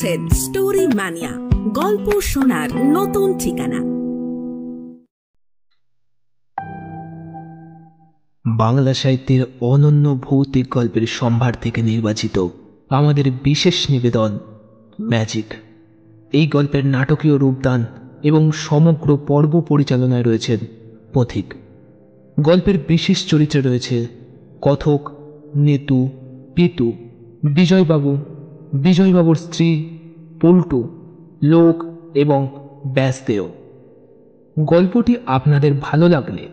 শুনছেন story mania, গল্প শোনার নতুন ঠিকানা। বাংলা সাহিত্যের অনন্য ভৌতিক গল্পের সম্ভার থেকে নির্বাচিত আমাদের বিশেষ নিবেদন ম্যাজিক। এই গল্পের নাটকীয় রূপদান এবং সমগ্র পর্ব পরিচালনায় রয়েছেন পথিক। গল্পের বিশেষ চরিত্রে রয়েছে কথক, নেতু, পিতু, বিজয়বাবু, বিজয়বাবুর স্ত্রী, পল্টু, লোক এবং ব্যাসদেও। গল্পটি আপনাদের ভালো লাগলে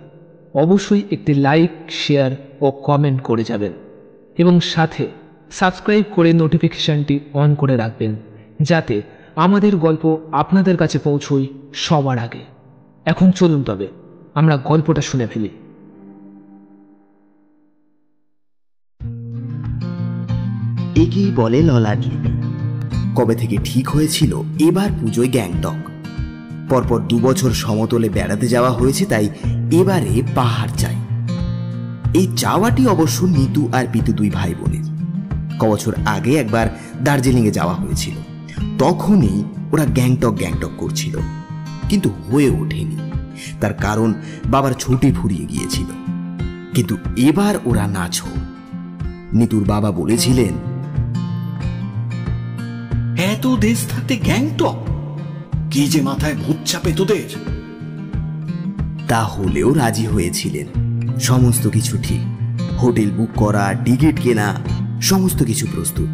অবশ্যই একটি লাইক, শেয়ার ও কমেন্ট করে যাবেন এবং সাথে সাবস্ক্রাইব করে নোটিফিকেশনটি অন করে রাখবেন, যাতে আমাদের গল্প আপনাদের কাছে পৌঁছয় সবার আগে। এখন চলুন তবে আমরা গল্পটা শুনে ফেলি। একেই বলে ললাটলিপি। কবে থেকে ঠিক হয়েছিল এবার পুজোয় গ্যাংটক। পরপর 2 বছর সমতলে বেড়াতে যাওয়া হয়েছে, তাই এবারে পাহাড় চাই। এই চাওয়াটি অবশ্য নিতু আর পিতু 2 ভাই বোনের। কবছর আগে একবার দার্জিলিংয়ে যাওয়া হয়েছিল, তখনই ওরা গ্যাংটক করছিল, কিন্তু হয়ে ওঠেনি। তার কারণ বাবার ছুটি ফুরিয়ে গিয়েছিল। কিন্তু এবার ওরা নাছো। নিতুর বাবা বলেছিলেন, এত দেশ থাকতে গ্যাংটক, কি যে মাথায় ভূত চাপে তোদের। তাহলেও রাজি হয়েছিলেন। সমস্ত কিছু ঠিক, হোটেল বুক করা, টিকিট কেনা, সমস্ত কিছু প্রস্তুত।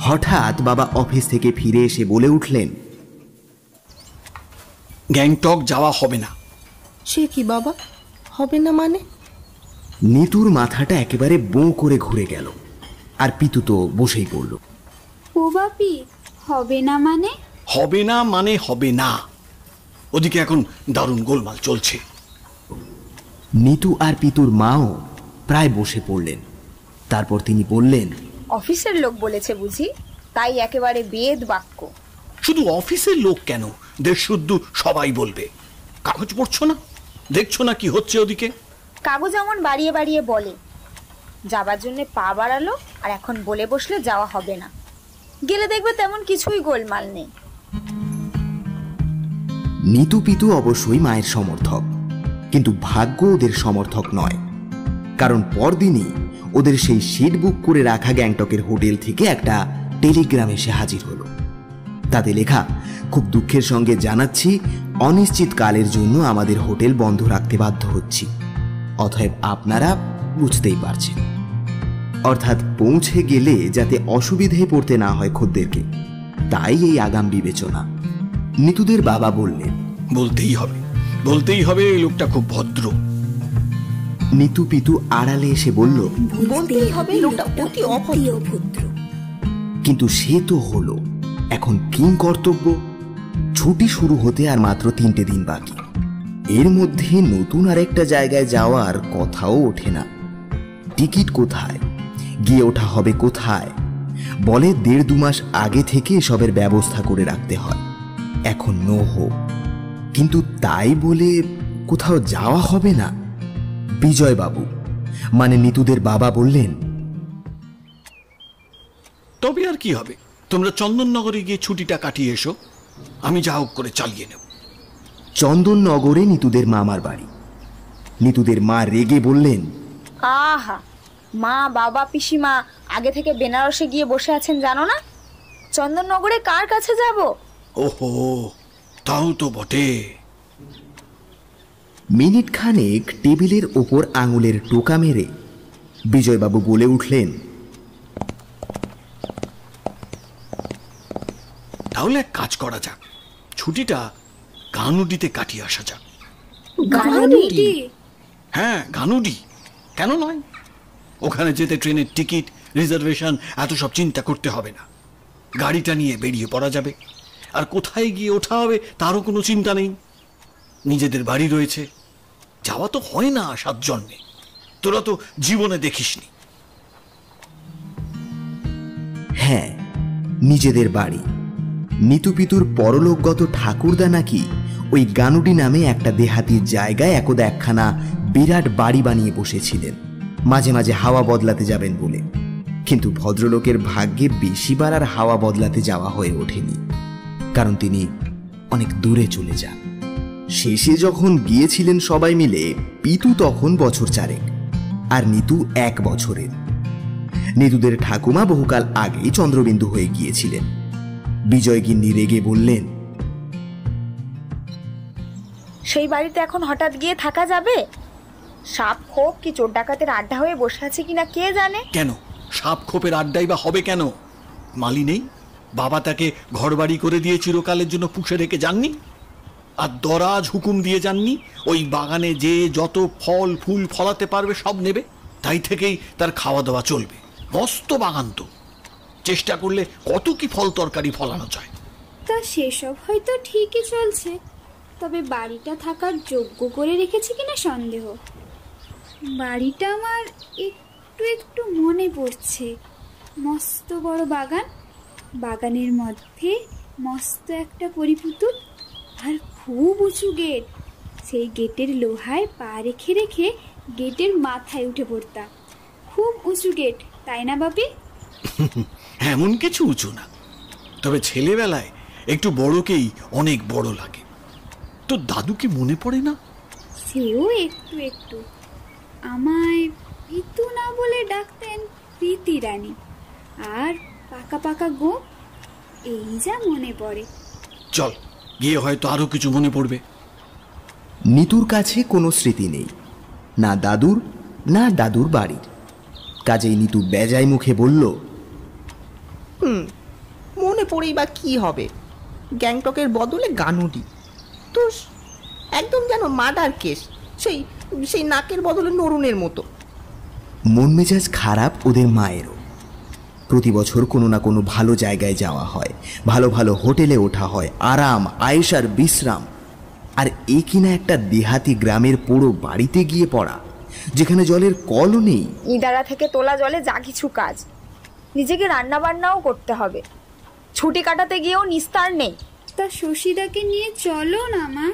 হঠাৎ বাবা অফিস থেকে ফিরে এসে বলে উঠলেন, গ্যাংটক যাওয়া হবে না। সে কি বাবা, হবে না মানে? নিতুর মাথাটা একেবারে বোঁ করে ঘুরে গেল, আর পিতু তো বসেই পড়ল। ও বাপি, হবে না মানে? হবে না মানে হবে না। ওদিকে এখন দারুণ গোলমাল চলছে। নিতু আর পিতুর মাও প্রায় বসে পড়লেন। তারপর তিনি বললেন, অফিসের লোক বলেছে বুঝি, তাই একেবারে বেদ বাক্য। শুধু অফিসের লোক কেন, দেশ শুদ্ধ সবাই বলবে। কাগজ পড়ছো না, দেখছো না কি হচ্ছে ওদিকে? কাগজ এমন বাড়িয়ে বাড়িয়ে বলে, যাবার জন্য পা বাড়ালো আর এখন বলে বসলে যাওয়া হবে না। গেলে দেখবে তেমন কিছুই গোলমাল নেই। নিতু পিতু অবশ্যই মায়ের সমর্থক, কিন্তু ভাগ্য ওদের সমর্থক নয়। কারণ পরদিনই ওদের সেই সিট বুক করে রাখা গ্যাংটকের হোটেল থেকে একটা টেলিগ্রাম এসে হাজির হলো। তাতে লেখা, খুব দুঃখের সঙ্গে জানাচ্ছি, অনিশ্চিতকালের জন্য আমাদের হোটেল বন্ধ রাখতে বাধ্য হচ্ছি। অতএব আপনারা বুঝতেই পারছেন। অর্থাৎ পৌঁছে গেলে যাতে অসুবিধায় পড়তে না হয় খদ্দেরকে, তাই এই আগাম বিবেচনা। নিতুদের বাবা বললেন, বলতেই হবে এই লোকটা খুব ভদ্র। নিতু পিতু আড়ালে এসে বলল, বলতেই হবে, লোকটা অতি অভদ্র। কিন্তু সে তো হলো, এখন কিং কর্তব্য। ছুটি শুরু হতে আর মাত্র 3টে দিন বাকি। এর মধ্যে নতুন আরেকটা জায়গায় যাওয়ার কথাও ওঠে না। টিকিট কোথায়, গিয়ে ওঠা হবে কোথায়? বলে 1.5-2 মাস আগে থেকে এসবের ব্যবস্থা করে রাখতে হয়। এখন হোক, কিন্তু তাই বলে কোথাও যাওয়া হবে না। বিজয়বাবু মানে নিতুদের বাবা বললেন, তবে আর কি হবে, তোমরা চন্দননগরে গিয়ে ছুটিটা কাটিয়ে এসো, আমি যা হোক করে চালিয়ে নেব। চন্দননগরে নিতুদের মামার বাড়ি। নিতুদের মা রেগে বললেন, আহা, মা বাবা পিসিমা আগে থেকে বেনারসে গিয়ে বসে আছেন জানো না? চন্দননগরে কার কাছে যাব? ওহো, তাও তো বটে। মিনিট খানেক টেবিলের ওপর আঙুলের টোকা মেরে বিজয়বাবু বলে উঠলেন, তাহলে এক কাজ করা যাক, ছুটিটা গানুডিতে কাটিয়ে আসা যাক। গানুডি? হ্যাঁ, গানুডি, কেন নয়? ওখানে যেতে ট্রেনের টিকিট, রিজার্ভেশন এত সব চিন্তা করতে হবে না। গাড়িটা নিয়ে বেরিয়ে পড়া যাবে, আর কোথায় গিয়ে ওঠা হবে তারও কোনো চিন্তা নেই। নিজেদের বাড়ি রয়েছে, যাওয়া তো হয় না 7 জন্মে, তোরা তো জীবনে দেখিসনি। হ্যাঁ, নিজেদের বাড়ি। নিতু পিতুর পরলোকগত ঠাকুরদা নাকি ওই গানুডি নামে একটা দেহাতির জায়গায় একদা একখানা বিরাট বাড়ি বানিয়ে বসেছিলেন, মাঝে মাঝে হাওয়া বদলাতে যাবেন বলে। কিন্তু ভদ্রলোকের ভাগ্যে বেশিবার আর হাওয়া বদলাতে যাওয়া হয়ে ওঠেনি, কারণ তিনি অনেক দূরে চলে যান। শেষে যখন গিয়েছিলেন সবাই মিলে, পিতু তখন বছর 4 আর নিতু 1 বছরের। নিতুদের ঠাকুমা বহুকাল আগেই চন্দ্রবিন্দু হয়ে গিয়েছিলেন। বিজয়গিন্নি রেগে বললেন, সেই বাড়িতে এখন হঠাৎ গিয়ে থাকা যাবে? সাপ খোপ কি চোর ডাকাতের আড্ডা হয়ে বসে আছে কিনা কে জানে। কেন সাপ খোপের আড্ডাই বা হবে কেন? মালি নেই? বাবা তাকে ঘরবাড়ি করে দিয়ে চিরকালের জন্য পুষে রেখে যাননি? আর দরাজ হুকুম দিয়ে যাননি ওই বাগানে যে যত ফল ফুল ফলাতে পারবে সব নেবে, তাই থেকেই তার খাওয়া দাওয়া চলবে। মস্ত বাগান তো, চেষ্টা করলে কত কি ফল তরকারি ফলানো যায়। তা সেসব হয়তো ঠিকই চলছে, তবে বাড়িটা থাকার যোগ্য করে রেখেছে কিনা সন্দেহ। বাড়িটা আমার একটু একটু মনে পড়ছে। মস্ত বড় বাগান, বাগানের মধ্যে মস্ত একটা পরিপুতুল, আর খুব উঁচু গেট। সেই গেটের লোহায় পা রেখে রেখে গেটের মাথায় উঠে পড়তাম। খুব উঁচু গেট, তাই না বাপি? এমন কিছু উঁচু না, তবে ছেলেবেলায় একটু বড়কেই অনেক বড় লাগে। তো দাদুকে মনে পড়ে না? সেও একটু একটু। আমায় পিতু না বলে ডাকতেন প্রীতি রানী, আর পাকা পাকা গো, এই যা মনে পড়ে। চল গিয়ে হয়তো আরো কিছু মনে পড়বে। নিতুর কাছে কোনো স্মৃতি নেই, না দাদুর না দাদুর বাড়ির। কাজেই নিতু বেজায় মুখে বলল, মনে পড়েই বা কি হবে? গ্যাংটকের বদলে গানুডি তো একদম যেন মার্ডার কেস, সেই সেই নাকের বদলে নরুনের মতো। মন মেজাজ খারাপ ওদের মায়েরও। প্রতি বছর কোনো না কোনো ভালো জায়গায় যাওয়া হয়, ভালো ভালো হোটেলে ওঠা হয়, আরাম আয়েশার বিশ্রাম। আর এ কিনা একটা দেহাতি গ্রামের পোড়ো বাড়িতে গিয়ে পড়া, যেখানে জলের কলও নেই। ইদারা থেকে তোলা জলে যা কিছু কাজ, নিজেকে রান্না বান্নাও করতে হবে। ছুটি কাটাতে গিয়েও নিস্তার নেই। তা শশীদাকে নিয়ে চলো না মা।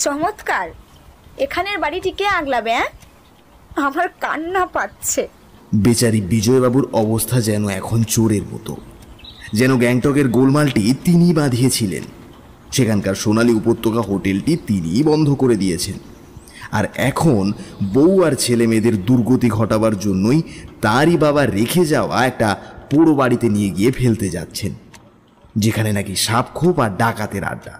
চমৎকার, এখানের বাড়িটি কে আগলাবে? আমার কান্না পাচ্ছে। বেচারি বিজয়বাবুর অবস্থা যেন এখন চোরের মতো, যেন গ্যাংটকের গোলমালটি তিনিই বাঁধিয়েছিলেন। সেখানকার সোনালী উপত্যকা হোটেলটি তিনিই বন্ধ করে দিয়েছেন, আর এখন বউ আর ছেলে মেয়েদের দুর্গতি ঘটাবার জন্যই তারই বাবা রেখে যাওয়া একটা পোড়ো বাড়িতে নিয়ে গিয়ে ফেলতে যাচ্ছেন, যেখানে নাকি সাপখোপ আর ডাকাতের আড্ডা।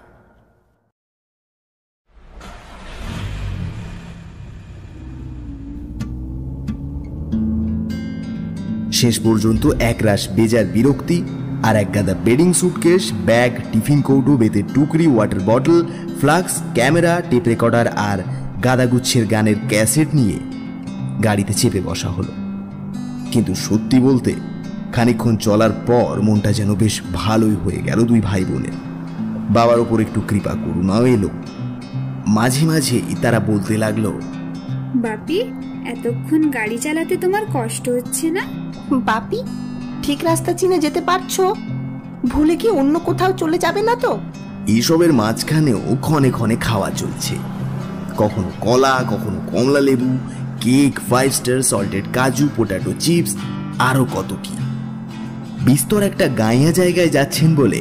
শেষ পর্যন্ত একরাশ বেজার বিরক্তি আর এক গাদা বেডিং সুটকেস, ব্যাগ, টিফিন কৌটো, বেতের টুকরি, water bottle, flask, camera, tape recorder আর গাদাগুচ্ছের গানের ক্যাসেট নিয়ে গাড়িতে চেপে বসা হলো। কিন্তু সত্যি বলতে খানিকক্ষণ চলার পর মনটা যেন বেশ ভালোই হয়ে গেল দুই ভাই বোনের। বাবার ওপর একটু কৃপা করুণাও এলো। মাঝে মাঝেই তারা বলতে লাগলো, বাপি, এতক্ষণ গাড়ি চালাতে তোমার কষ্ট হচ্ছে না? বাপি, ঠিক রাস্তা চিনে যেতে পারছো? ভুলে কি অন্য কোথাও চলে যাবে না তো? এইসবের মাঝখানেও ক্ষণে ক্ষণে খাওয়া চলছে। কখনো কলা, কখনো কমলা লেবু, কেক, 5 স্টার, সল্টেড কাজু, পোটাটো চিপস, আরো কত কি। বিস্তর একটা গাঁয়া জায়গায় যাচ্ছেন বলে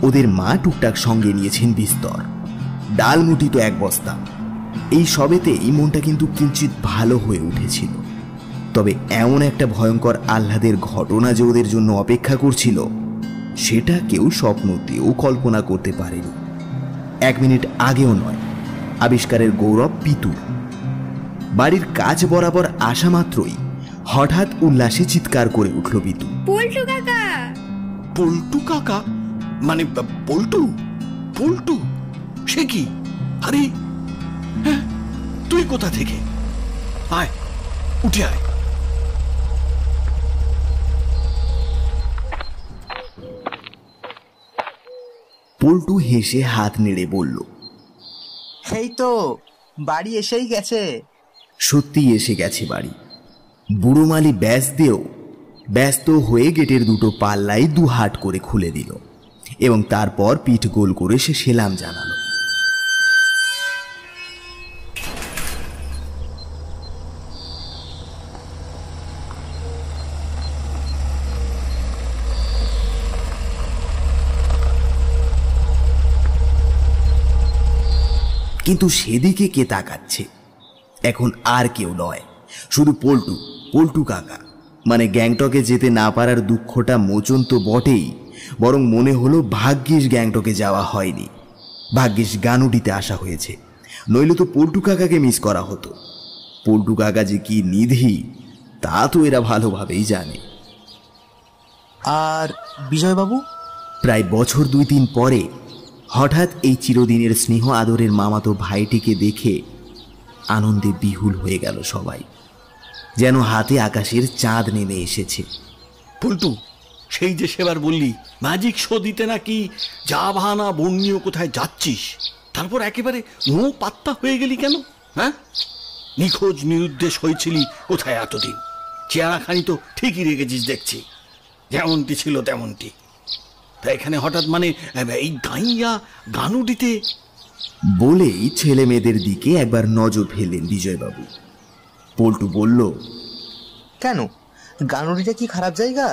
ওদের মা টুকটাক সঙ্গে নিয়েছেন বিস্তর। ডালমুটি তো 1 বস্তা। এই সবেতেই মনটা কিন্তু কিঞ্চিত ভালো হয়ে উঠেছিল। তবে এমন একটা ভয়ঙ্কর আহ্লাদের ঘটনা যে ওদের জন্য অপেক্ষা করছিল, সেটা কেউ স্বপ্নতেও কল্পনা করতে পারেনি। 1 মিনিট আগেও নয়, আবিষ্কারের গৌরব পিতুর। বাড়ির কাজ বরাবর আসা মাত্রই হঠাৎ উল্লাসে চিৎকার করে উঠল পিতু, পল্টু কাকা! পল্টু কাকা? মানে পল্টু? পল্টু সে কি? আরে হ্যাঁ, তুই কোথা থেকে? আয়, উঠে আয়। পল্টু হেসে হাত নেড়ে বলল, এই তো বাড়ি এসেই গেছে। সত্যি এসে গেছে বাড়ি। বুড়ো মালি ব্যস্ত হয়ে গেটের দুটো পাল্লাই 2 হাট করে খুলে দিল এবং তারপর পিঠ গোল করে সে সেলাম জানালো। কিন্তু সেদিকে কে তাকাচ্ছে? এখন আর কেউ নয়, শুধু পল্টু, পল্টু কাকা। মানে গ্যাংটকে যেতে না পারার দুঃখটা মোচন তো বটেই, বরং মনে হলো ভাগ্যিস গ্যাংটকে যাওয়া হয়নি, ভাগ্যিস গানুডিতে আসা হয়েছে, নইলে তো পল্টু কাকাকে মিস করা হতো। পল্টু কাকা যে কি নিধি তা তো এরা ভালোভাবেই জানে। আর বিজয়বাবু? প্রায় বছর 2-3 পরে হঠাৎ এই চিরদিনের স্নেহ আদরের মামাতো ভাইটিকে দেখে আনন্দে বিহুল হয়ে গেল সবাই, যেন হাতে আকাশের চাঁদ নেমে এসেছে। পল্টু, সেই যে সেবার বললি ম্যাজিক শো দিতে নাকি জাভানা বর্ণীয় কোথায় যাচ্ছিস, তারপর একেবারে নো পাত্তা হয়ে গেলি কেন? হ্যাঁ, নিখোঁজ নিরুদ্দেশ হয়েছিলি কোথায় এতদিন? চেহারাখানি তো ঠিকই রেখেছিস দেখছি, যেমনটি ছিল তেমনটি। তা এখানে হঠাৎ মানে এই গাইয়া গানুডিতে? বলেই ছেলে মেয়েদের দিকে একবার নজর ফেললেন বিজয়বাবু। পল্টু বলল, কেন, গানুডিটা কি খারাপ জায়গা?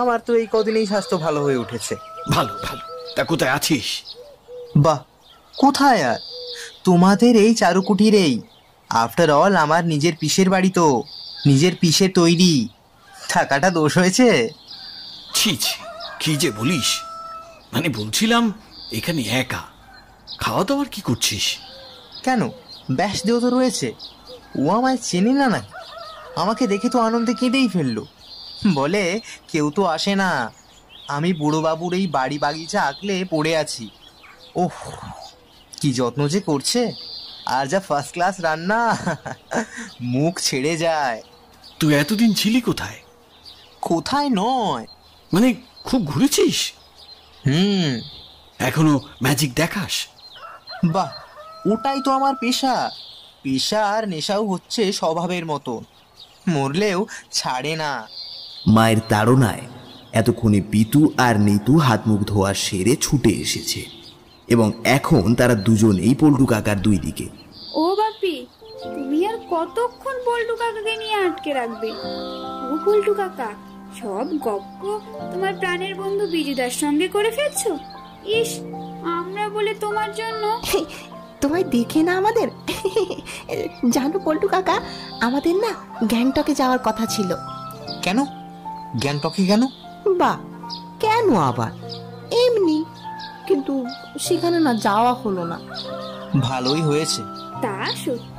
আমার তো এই কদিনেই স্বাস্থ্য ভালো হয়ে উঠেছে। ভালো ভালো, তা কোথায় আছিস? বাহ, কোথায় আর, তোমাদের এই চারুকুটিরেই। আফটার অল আমার নিজের পিসের বাড়ি তো, নিজের পিসের তৈরি, থাকাটা দোষ হয়েছে? ছি ছি, কি যে বলিস। মানে বলছিলাম এখানে একা, খাওয়া দাওয়ার কি করছিস? কেন, ব্যাসদেও তো রয়েছে, ও আমায় চেনে না নাকি? আমাকে দেখে তো আনন্দে কেঁদেই ফেললো, বলে কেউ তো আসে না, আমি বুড়োবাবুর এই বাড়ি বাগিচা আঁকলে পড়ে আছি। ওহ, কি যত্ন যে করছে, আর যা ফার্স্ট ক্লাস রান্না, মুখ ছেড়ে যায়। তুই এতদিন ছিলি কোথায়? কোথায় নয়, মানে খুব ঘুরেছিস? এখনো ম্যাজিক দেখাস? বাহ, ওটাই তো আমার পেশা। পেশা আর নেশাও হচ্ছে স্বভাবের মতো, মরলেও ছাড়ে না। মায়ের তাড়নায় এতক্ষণে পিতু আর নিতু হাত মুখ ধোয়া সেরে ছুটে এসেছে, এবং এখন তারা দুজনেই পল্টু কাকার দুই দিকে। ও বাপি, তুমি আর কতক্ষণ পল্টু কাকাকে নিয়ে আটকে রাখবে? ও পল্টু কাকা, সব গপ্প তোমার প্রাণের বন্ধু বিজুদার সঙ্গে করে ফেলছো? ইস, আমরা বলে তোমার জন্য। তোমায় দেখে না আমাদের জানো পল্টু কাকা, আমাদের না গ্যাংটকে যাওয়ার কথা ছিল। কেন গ্যাংটকে কেন? বা কেন আবার, এমনি, কিন্তু সেখানে না যাওয়া হলো না। ভালোই হয়েছে। তা সত্যি,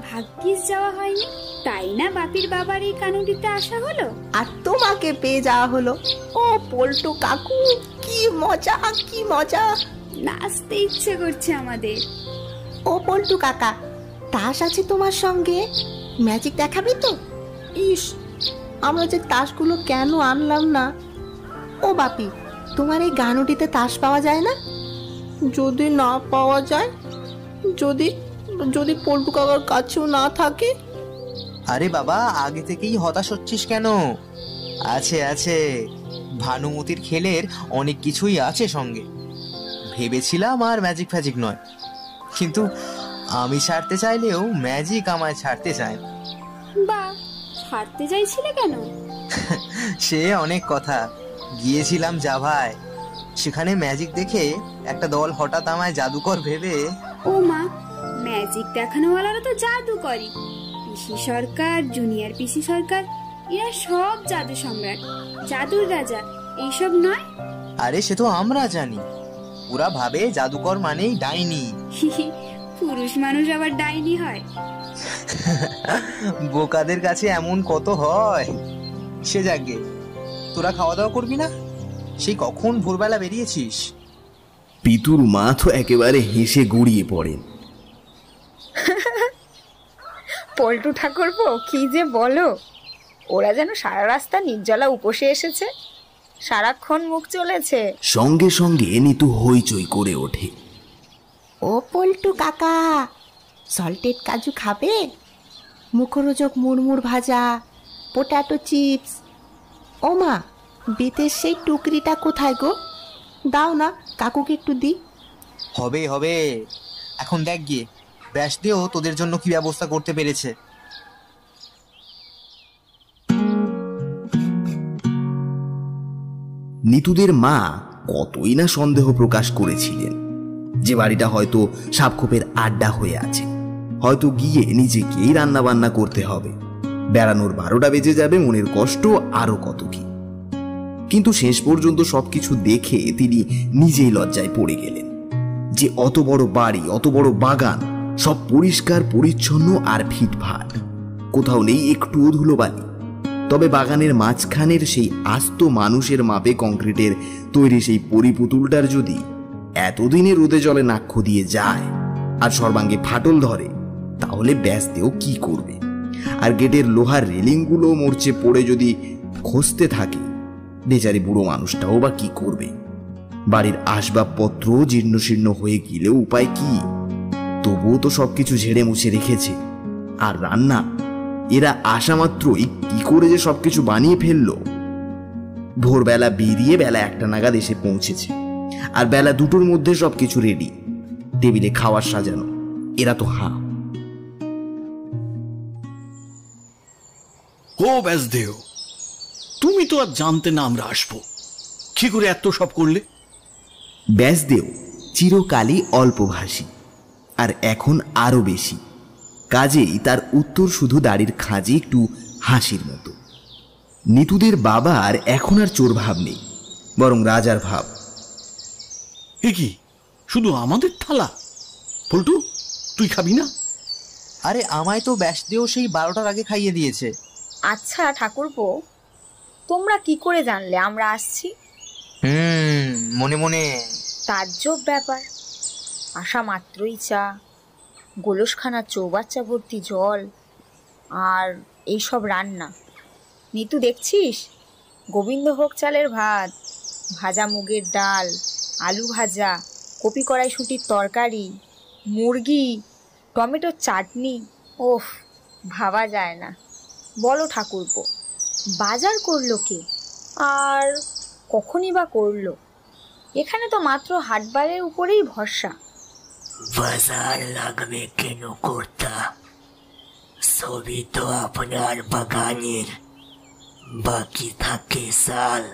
ভাগ্যিস যাওয়া হয়নি, তাই না বাপির বাবার এই কানুডিতে আসা হলো, আর তোমাকে পেয়ে যাওয়া হলো। ও পল্টু কাকু, কি মজা, কি মজা, নাচতে ইচ্ছে করছে আমাদের। ও পল্টু কাকা, তাস আছে তোমার সঙ্গে, ম্যাজিক দেখাবে তো? ইস, আমরা যে তাসগুলো কেন আনলাম না। ও বাপি, তোমার এই গানুটিতে তাস পাওয়া যায় না? যদি না পাওয়া যায়, যদি যদি পল্টু কাকার কাছেও না থাকে? আরে বাবা, আগে থেকেই হতাশ হচ্ছিস কেন? আছে আছে, ভানুমতির খেলের অনেক কিছুই আছে সঙ্গে। ভেবেছিলাম আর ম্যাজিক ফ্যাজিক নয়, কিন্তু আমি ছাড়তে চাইলেও ম্যাজিক আমায় ছাড়তে চায় না। বা, ছাড়তে চাইছিলে কেন? সে অনেক কথা। গিয়েছিলাম জাভায়, সেখানে ম্যাজিক দেখে একটা দল হঠাৎ আমায় জাদুকর ভেবে। ও মা, ম্যাজিক দেখানোওয়ালারা তো জাদুকরই। পিসি সরকার, জুনিয়র পিসি সরকার, এরা সব জাদু সম্রাট, জাদুর রাজা, এইসব নয়? আরে সে তো আমরা জানি, ওরা ভাবে জাদুকর মানেই ডাইনি। পুরুষ মানুষ আবার ডাইনি হয়? বোকাদের কাছে এমন কত হয়। সে যাকে, তোরা খাওয়া দাওয়া করবি না? সেই কখন ভোরবেলা বেরিয়েছিস? পিতুর মা তো একেবারে হেসে গড়িয়ে পড়েন। পল্টু ঠাকুরপো, কি যে বলো, ওরা যেন সারা রাস্তা নির্জলা উপসে এসেছে, সারাক্ষণ মুখ চলেছে। সঙ্গে সঙ্গে নিতু হইচই করে ওঠে। ও পল্টু কাকা, সল্টেড কাজু খাবে? মুখরোচক মুড়মুড় ভাজা, পোটাটো চিপস। ও মা, বেতের সেই টুকরিটা কোথায় গো? দাও না, কাকুকে একটু দি। হবে হবে, এখন দেখ গিয়ে ব্যাসদেও তোদের জন্য কি ব্যবস্থা করতে পেরেছে। নিতুদের মা কতই না সন্দেহ প্রকাশ করেছিলেন, যে বাড়িটা হয়তো সাপখোপের আড্ডা হয়ে আছে, হয়তো গিয়ে নিজেকেই রান্না বান্না করতে হবে, বেড়ানোর 12টা বেজে যাবে, মনের কষ্ট আরো কত কি। কিন্তু শেষ পর্যন্ত সবকিছু দেখে তিনি নিজেই লজ্জায় পড়ে গেলেন যে অত বড় বাড়ি, অত বড় বাগান, সব পরিষ্কার পরিচ্ছন্ন আর ফিটফাট, কোথাও নেই একটুও ধুলোবালি। তবে বাগানের মাঝখানের সেই আস্ত মানুষের মাপে কংক্রিটের তৈরি সেই পরিপুতুলটার যদি এতদিনে রোদে জলে নাক দিয়ে যায় আর সর্বাঙ্গে ফাটল ধরে, তাহলে ব্যাসদেও কি করবে? আর গেটের লোহার রেলিংগুলো মরচে পড়ে যদি খসতে থাকে, বেচারি বুড়ো মানুষটাও বা কি করবে? বাড়ির আসবাবপত্র জীর্ণশীর্ণ হয়ে গেলেও উপায় কি? তবুও তো সবকিছু ঝেড়ে মুছে রেখেছে। আর রান্না, এরা আসা মাত্রই কি করে যে সবকিছু বানিয়ে ফেললো। ভোরবেলা বেরিয়ে বেলা 1টা নাগাদ এসে পৌঁছেছে, আর বেলা 2টোর মধ্যে সবকিছু রেডি, টেবিলে খাওয়ার সাজানো। এরা তো ও ব্যাসদেও, তুমি তো আর জানতে না আমরা আসবো, কি করে এত সব করলে? ব্যাসদেও চিরকালই অল্পভাষী, আর এখন আরো বেশি। কাজেই তার উত্তর শুধু দাড়ির খাঁজে একটু হাসির মতো। নিতুদের বাবার এখন আর চোর ভাব নেই, বরং রাজার ভাব। এ কি, শুধু আমাদের থালা? পল্টু, তুই খাবি না? আরে আমায় তো ব্যাসদেও সেই 12টার আগে খাইয়ে দিয়েছে। আচ্ছা ঠাকুরপো, তোমরা কি করে জানলে আমরা আসছি? মনে মনে। তাজ্জব ব্যাপার, আসা মাত্রই চা, গোলসখানা চৌবাচ্চা ভর্তি জল, আর এইসব রান্না। নিতু দেখছিস, গোবিন্দভোগ চালের ভাত, ভাজা মুগের ডাল, আলু ভাজা, কপি কড়াইশুঁটির তরকারি, মুরগি, টমেটোর চাটনি। ওফ, ভাবা যায় না। বলো ঠাকুরপো, বাজার করলো কে, আর কখনই বা করলো? এখানে তো মাত্র হাটবারের উপরেই ভরসা। বাজার লাগবে কেন কর্তা? সবই তো আপনার বাগানের। বাকি থাকে সাল,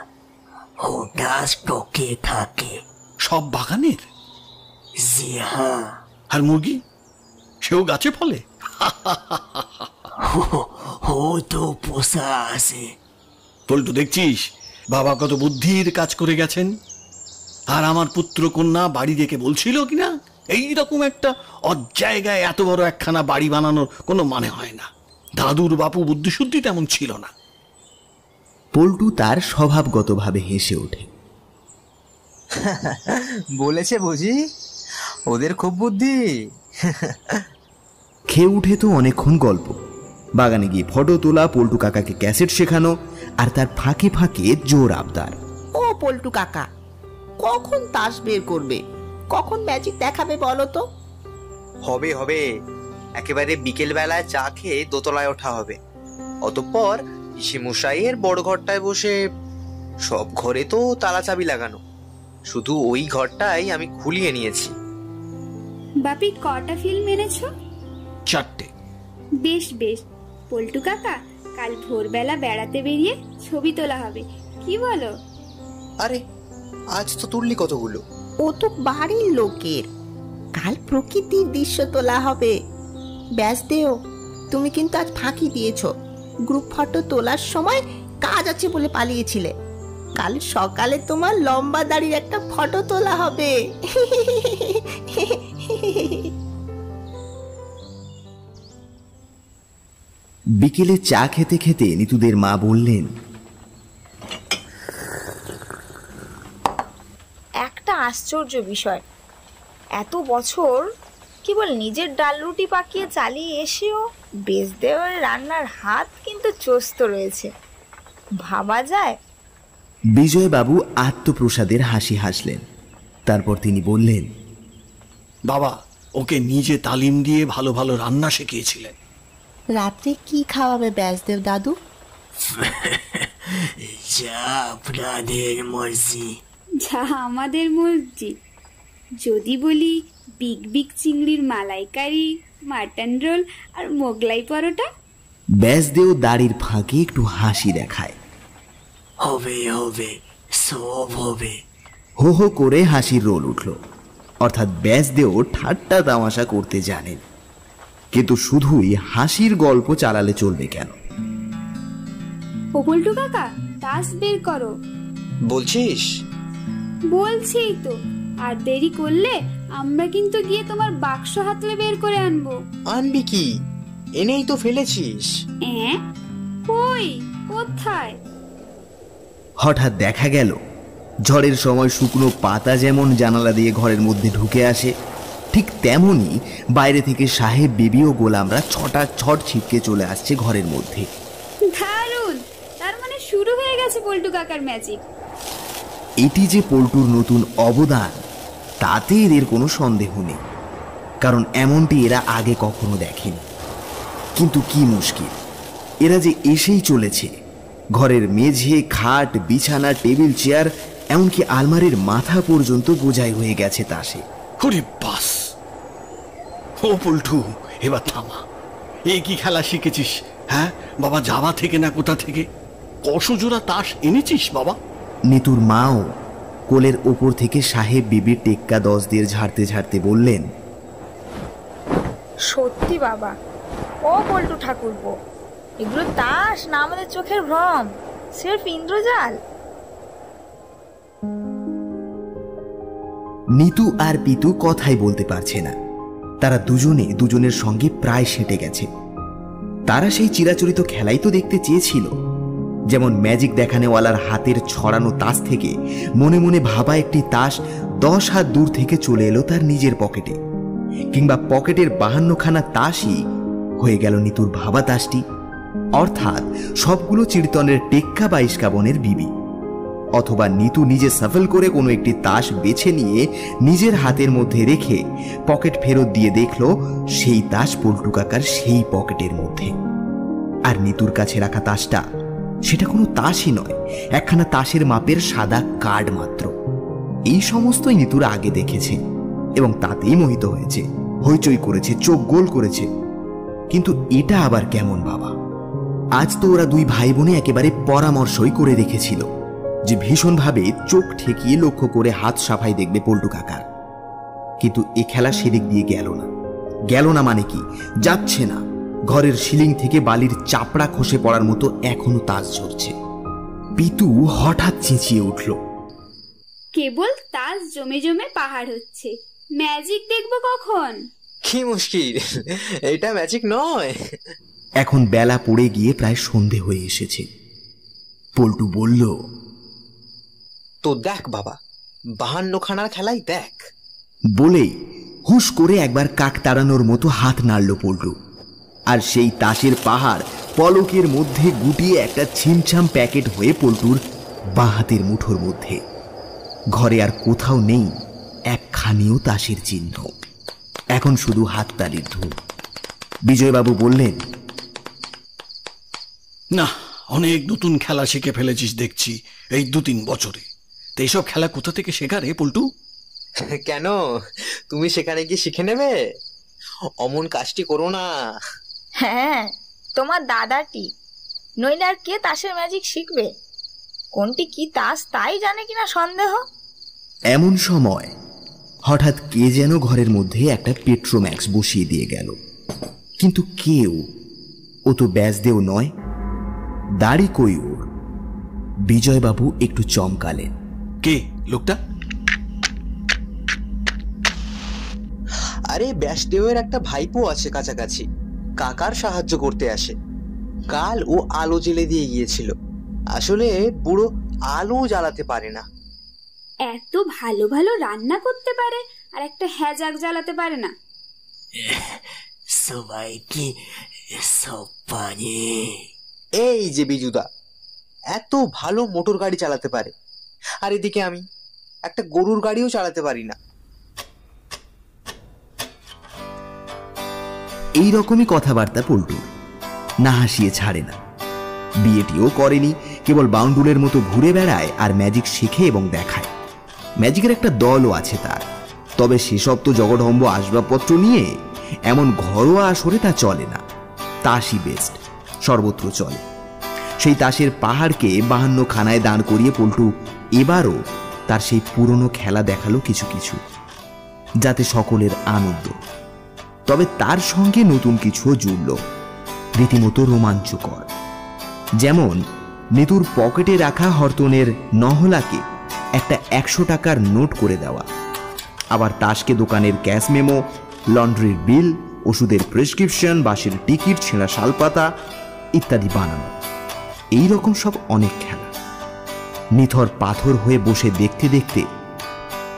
ওটা স্টকে থাকে। সব বাগানের? জি হ্যাঁ। আর মুরগি, সেও গাছে ফলে? ও তো পোষা আছে। পল্টু, দেখছিস বাবা কত বুদ্ধির কাজ করে গেছেন। আর আমার পুত্র কন্যা বাড়ি দেখে বলছিল কিনা, এইরকম একটা অজায়গায় এত বড় একখানা বাড়ি বানানোর কোনো মানে হয় না। দাদুর বাপু বুদ্ধিশুদ্ধি তেমন ছিল না। পল্টু তার স্বভাবগতভাবে হেসে ওঠে। বলেছে বুঝি, ওদের খুব বুদ্ধি। খেয়ে উঠে তো অনেকক্ষণ গল্প, বাগানে গিয়ে ফটো তোলা, পল্টু কাকাকে ক্যাসেট শেখানো, আর তার ফাঁকে ফাঁকে জোর আবদার। ও পল্টু কাকা, কখন তাস বের করবে? কখন ম্যাজিক দেখাবে বলো তো? হবে হবে, একেবারে বিকেল বেলায় চা খেয়ে দোতলায় ওঠা হবে। অতঃপর পিসেমশাইয়ের বড় ঘরটায় বসে, সব ঘরে তো তালা চাবি লাগানো, শুধু ওই ঘরটাই আমি খুলিয়ে নিয়েছি। বাপি কটা ফিল্ম এনেছো? 4টে। বেশ বেশ। পল্টু কাকা, কাল ভোরবেলা বেড়াতে বেরিয়ে ছবি তোলা হবে, কি বলো? আরে আজ তো তুললি কতগুলো। ও তো বাড়ির লোকের, কাল প্রকৃতির দৃশ্য তোলা হবে। ব্যাসদেও, তুমি কিন্তু আজ ফাঁকি দিয়েছো। গ্রুপ ফটো তোলার সময় কাজ আছে বলে পালিয়েছিলে। কাল সকালে তোমার লম্বা দাড়ির একটা ফটো তোলা হবে। বিকেলে চা খেতে খেতে নিতুদের মা বললেন, একটা আশ্চর্য বিষয়, এত বছর কেবল নিজের ডাল রুটি পাকিয়ে চালিয়ে এসেও ব্যাসদেওয়ের রান্নার হাত কিন্তু চোস্ত রয়েছে। ভাবা যায়? বিজয়বাবু আত্মপ্রসাদের হাসি হাসলেন। তারপর তিনি বললেন, বাবা ওকে নিজে তালিম দিয়ে ভালো ভালো রান্না শিখিয়েছিলেন। রাত্রে কি খাওয়াবে ব্যাসদেব দাদু? যা আপনাদের মর্জি। যা আমাদের মর্জি। যদি বলি বিগ বিগ চিংড়ির মালাইকারি, মাটন রোল আর মোগলাই পরোটা? ব্যাসদেও দাড়ির ফাঁকে একটু হাসি দেখায়। হবে হবে, সব হবে। হো হো করে হাসির রোল উঠল। অর্থাৎ ব্যাসদেও ঠাট্টা তামাশা করতে জানেন, কিন্তু শুধুই হাসির গল্প চালালে চলবে কেন? ও পল্টু কাকা, তাস বের করো। বলছিস? বলছি তো, আর দেরি করলে আমরা কিন্তু গিয়ে তোমার বাক্স হাতলে বের করে আনবো। আনবি কি? এনেই তো ফেলেছিস। কই, কোথায়? হঠাৎ দেখা গেল ঝড়ের সময় শুকনো পাতা যেমন জানালা দিয়ে ঘরের মধ্যে ঢুকে আসে, ঠিক তেমনি বাইরে থেকে সাহেব, বিবি ও গোলামরা ছট ছিটকে চলে আসছে ঘরের মধ্যে। দারুণ! তার মানে শুরু হয়ে গেছে পল্টু কাকার ম্যাজিক। এটি যে পল্টুর নতুন অবদান তাতে এদের কোনো সন্দেহ নেই, কারণ এমনটি এরা আগে কখনো দেখেনি। কিন্তু কি মুশকিল, এরা যে এসেই চলেছে। ঘরের মেঝে, খাট, বিছানা, টেবিল, চেয়ার, এমনকি আলমারির মাথা পর্যন্ত বোঝাই হয়ে গেছে তাসে। ওরে বাস! ও পল্টু, এবার থামা। এই কি খেলা শিখেছিস? হ্যাঁ বাবা, যাওয়া থেকে না কোথা থেকে কশো জোড়া তাস এনেছিস বাবা? নিতুর মাও কোলের ওপর থেকে সাহেব বিবির টেক্কা 10 দিয়ে ঝাড়তে ঝাড়তে বললেন, সত্যি বাবা, ও পল্টু ঠাকুরপো, এগুলো তাস না আমাদের চোখের ভ্রম, সির্ফ ইন্দ্রজাল। নিতু আর পিতু কথাই বলতে পারছে না। তারা দুজনে দুজনের সঙ্গে প্রায় সেটে গেছে। তারা সেই চিরাচরিত খেলাই তো দেখতে চেয়েছিল, যেমন ম্যাজিক দেখানেওয়ালার হাতের ছড়ানো তাস থেকে মনে মনে ভাবা একটি তাস 10 হাত দূর থেকে চলে এলো তার নিজের পকেটে, কিংবা পকেটের 52খানা তাসই হয়ে গেল নিতুর ভাবা তাসটি, অর্থাৎ সবগুলো চিরতনের টেক্কা বা ইস্কাবনের বিবি। অথবা নিতু নিজে সাফল করে কোনো একটি তাস বেছে নিয়ে নিজের হাতের মধ্যে রেখে পকেট ফেরত দিয়ে দেখলো সেই তাস পল্টু কাকার সেই পকেটের মধ্যে। আর নিতুর কাছে রাখা তাসটা, সেটা কোনো তাসই নয়, একখানা তাসের মাপের সাদা কার্ড মাত্র। এই সমস্তই নিতুর আগে দেখেছে এবং তাতেই মোহিত হয়েছে, হইচই করেছে, চোখ গোল করেছে। কিন্তু এটা আবার কেমন বাবা? আজ তো ওরা দুই ভাই বোনে একেবারে পরামর্শই করে রেখেছিল যে ভীষণভাবে চোখ ঠেকিয়ে লক্ষ্য করে হাত সাফাই দেখবে পল্টু কাকার। কিন্তু এ খেলা সেদিক দিয়ে গেল না মানে কি, যাচ্ছে না। ঘরের সিলিং থেকে বালির চাপড়া খসে পড়ার মতো এখনো তাস ঝরছে। পিতু হঠাৎ চেঁচিয়ে উঠল, কেবল তাস জমে জমে পাহাড় হচ্ছে, ম্যাজিক দেখবো কখন? কি মুশকিল, এটা ম্যাজিক নয়। এখন বেলা পড়ে গিয়ে প্রায় সন্ধে হয়ে এসেছে। পল্টু বলল, তো দেখ বাবা, 52খানার খেলাই দেখ। বলেই হুশ করে একবার কাক তাড়ানোর মতো হাত নাড়ল পল্টু, আর সেই তাসের পাহাড় পলকের মধ্যে গুটিয়ে একটা ছিমছাম প্যাকেট হয়ে পল্টুর বাঁ হাতের মুঠোর মধ্যে। ঘরে আর কোথাও নেই একখানিও তাসের চিহ্ন, এখন শুধু হাততালির ধূম। বিজয়বাবু বললেন, না, অনেক নতুন খেলা শিখে ফেলেছিস দেখছি এই 2-3 বছরে। তো এইসব খেলা কোথা থেকে শেখা রে পল্টু? কেন, তুমি সেখানে গিয়ে শিখে নেবে? অমন কাজটি করো না। হ্যাঁ, তোমার দাদাটি, নইলে আর কে তাসের ম্যাজিক শিখবে? কোনটি কি তাস তাই জানে কিনা সন্দেহ। এমন সময় হঠাৎ কে যেন ঘরের মধ্যে একটা পেট্রোম্যাক্স বসিয়ে দিয়ে গেল। কিন্তু কেউ, ও তো ব্যাসদেও নয়, দাড়ি কই ওর। বিজয়বাবু একটু চমকালেন। কে লোকটা? আরে ব্যাসদেবের একটা ভাইপো আছে কাছাকাছি, কাকার সাহায্য করতে আসে। কাল ও আলো জ্বেলে দিয়ে গিয়েছিল। আসলে বুড়ো আলো জ্বালাতে পারে না। এত ভালো ভালো রান্না করতে পারে আর একটা হ্যাজাক জ্বালাতে পারে না। সবাই কি সব পারে? এই যে বিজুদা এত ভালো মোটর গাড়ি চালাতে পারে, আর এদিকে আমি একটা গরুর গাড়িও চালাতে পারি না। এই রকমই কথাবার্তা পল্টু, না হাসিয়ে ছাড়ে না। বিয়েটিও করেনি, কেবল বাউন্ডুলের মতো ঘুরে বেড়ায় আর ম্যাজিক শেখে এবং দেখায়। ম্যাজিকের একটা দলও আছে তার, তবে সেসব তো জগডম্ব আসবাবপত্র নিয়ে। এমন ঘরোয়া আসরে তা চলে না, তাসই বেস্ট, সর্বত্র চলে। সেই তাসের পাহাড়কে 52খানায় দাঁড় করিয়ে পল্টু এবারও তার সেই পুরনো খেলা দেখালো কিছু কিছু। যাতে সকলের আনন্দ। তবে তার সঙ্গে নতুন কিছুও জুড়ল, রীতিমতো রোমাঞ্চকর। যেমন নিতুর পকেটে রাখা হরতনের নহলাকে একটা 100 টাকার নোট করে দেওয়া, আবার তাসকে দোকানের ক্যাশ মেমো, লন্ড্রির বিল, ওষুধের প্রেসক্রিপশন, বাসের টিকিট, ছেঁড়া শালপাতা ইত্যাদি বানানো। এই রকম সব অনেক খেলা। নিথর পাথর হয়ে বসে দেখতে দেখতে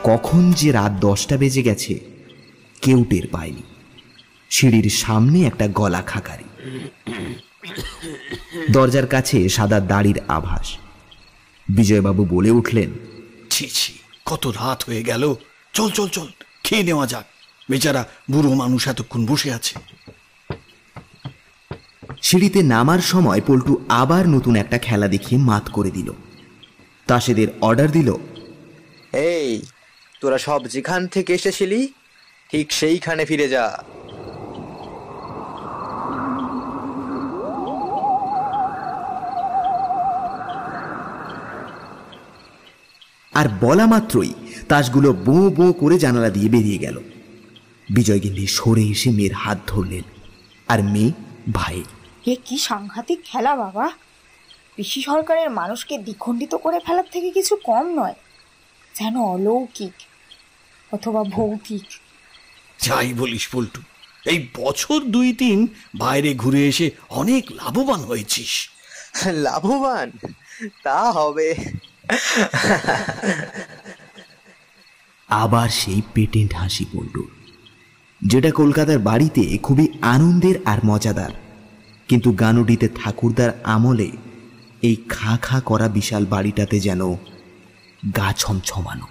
কখন যে রাত 10টা বেজে গেছে কেউ টের পায়নি। সিঁড়ির সামনে একটা গলা খাকারি, দরজার কাছে সাদা দাড়ির আভাস। বিজয়বাবু বলে উঠলেন, ছি ছি, কত রাত হয়ে গেল, চল চল চল, খেয়ে নেওয়া যাক। বেচারা বুড়ো মানুষ এতক্ষণ বসে আছে। সিঁড়িতে নামার সময় পল্টু আবার নতুন একটা খেলা দেখিয়ে মাত করে দিল। তাসেদের অর্ডার দিল, এই তোরা সব যেখান থেকে এসেছিলি ঠিক সেইখানে ফিরে যা। আর বলা মাত্রই তাসগুলো বো বো করে জানালা দিয়ে বেরিয়ে গেল। বিজয় গিন্নি সরে এসে মেয়ের হাত ধরলেন, আর মেয়ে ভাই। এ কি সাংঘাতিক খেলা বাবা! পিসি সরকারের মানুষকে দ্বিখণ্ডিত করে ফেলার থেকে কিছু কম নয়, যেন অলৌকিক অথবা ভৌতিক। যাই বলিস পল্টু, এই বছর 2-3 বাইরে ঘুরে এসে অনেক লাভবান হয়েছিস। লাভবান তা হবে। আবার সেই পেটেন্ট হাসি পল্টু, যেটা কলকাতার বাড়িতে খুবই আনন্দের আর মজাদার, কিন্তু গানুডিতে ঠাকুরদার আমলে এই খা খা করা বিশাল বাড়িটাতে যেন গা ছমছমানো।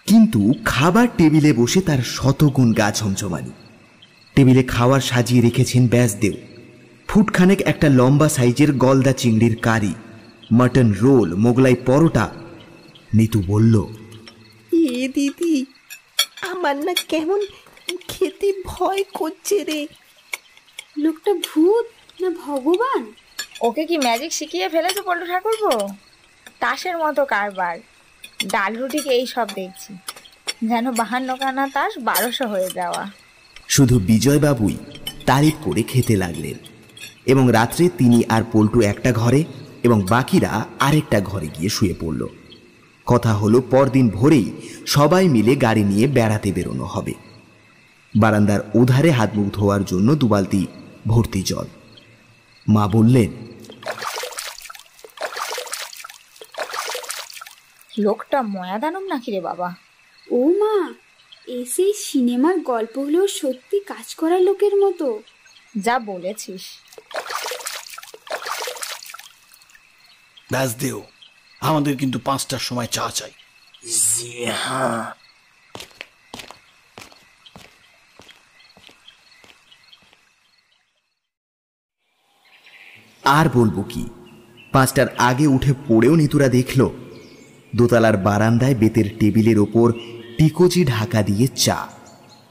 কিন্তু খাবার টেবিলে বসে তার শতগুণ গা ছমছমানি। টেবিলে খাবার সাজিয়ে রেখেছেন ব্যাসদেব। ফুটখানেক একটা লম্বা সাইজের গলদা চিংড়ির কারি, মটন রোল, মোগলাই পরোটা। নিতু বলল, এ দিদি, আমার না কেমন খেতে ভয় করছে রে। লোকটা ভূত না ভগবান? ওকে কি ম্যাজিক শিখিয়ে ফেলেছে পল্টু ঠাকুরপো? তাসের মতো কারবার, ডাল রুটিকে এই সব দেখছি, যেন 52 খানা তাস 1200 হয়ে যাওয়া। শুধু বিজয়বাবুই তারিফ করে খেতে লাগলেন, এবং রাত্রে তিনি আর পল্টু একটা ঘরে এবং বাকিরা আরেকটা ঘরে গিয়ে শুয়ে পড়ল। কথা হলো পরদিন ভোরেই সবাই মিলে গাড়ি নিয়ে বেড়াতে বেরোনো হবে। বারান্দার ওধারে হাত মুখ ধোয়ার জন্য 2 বালতি ভর্তি জল। মা বললেন, লোকটা ময়াদানব নাকি রে বাবা? ও মা, এসে সিনেমার গল্পগুলো সত্যি কাজ করার লোকের মতো। যা বলেছিস। ব্যাসদেও, আমাদের কিন্তু 5টার সময় চা চাই। জি হ্যাঁ। আর বলবো কি, 5টার আগে উঠে পড়েও নিতুরা দেখল দোতলার বারান্দায় বেতের টেবিলের ওপর টিকোচি ঢাকা দিয়ে চা